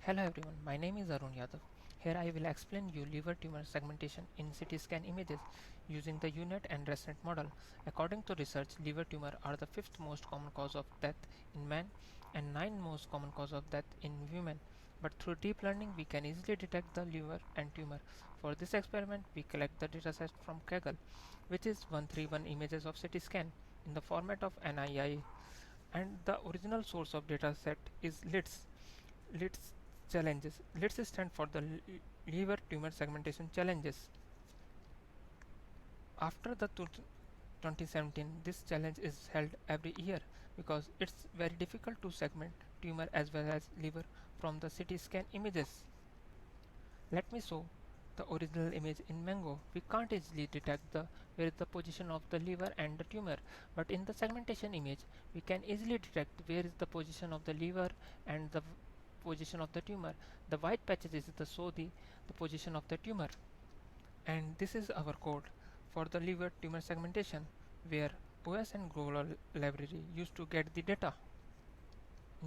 Hello everyone, my name is Arun Yadav. Here I will explain you liver tumor segmentation in CT scan images using the UNET and ResNet model. According to research, liver tumor are the fifth most common cause of death in men and ninth most common cause of death in women. But through deep learning, we can easily detect the liver and tumor. For this experiment, we collect the dataset from Kaggle, which is 131 images of CT scan in the format of NII, and the original source of dataset is LITS. LITS challenges. LITS stand for the liver tumor segmentation challenges. After the 2017, this challenge is held every year because it's very difficult to segment tumor as well as liver from the CT scan images. Let me show the original image in Mango. We can't easily detect where is the position of the liver and the tumor, but in the segmentation image we can easily detect where is the position of the liver and the position of the tumor. The white patches is the position of the tumor. And this is our code for the liver tumor segmentation, where OS and Global library used to get the data.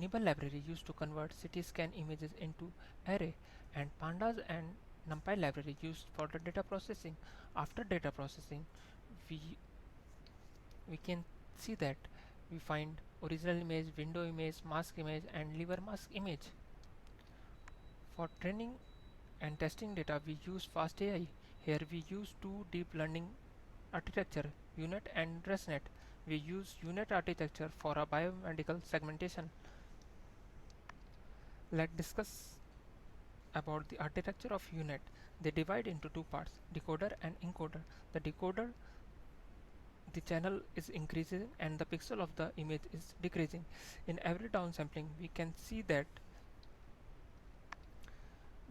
Nibble library used to convert CT scan images into array, and pandas and numpy library used for the data processing. After data processing, we we can see that we find original image, window image, mask image, and liver mask image. For training and testing data, we use FastAI. Here we use two deep learning architecture, UNET and ResNet. We use UNET architecture for a biomedical segmentation. Let's discuss about the architecture of UNET. They divide into two parts, decoder and encoder. The decoder, the channel is increasing and the pixel of the image is decreasing. In every downsampling, we can see that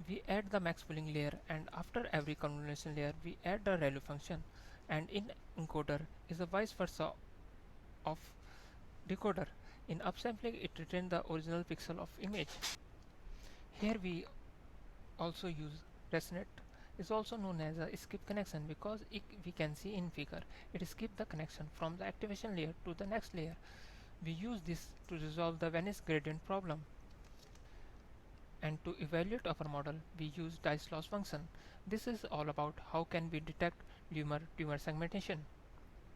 we add the max pooling layer, and after every convolution layer we add the ReLU function, and in encoder is the vice versa of decoder. In upsampling it retains the original pixel of image. Here we also use ResNet, is also known as a skip connection because we can see in figure it skips the connection from the activation layer to the next layer. We use this to resolve the vanish gradient problem. And to evaluate our model, we use dice loss function. This is all about how can we detect tumor segmentation.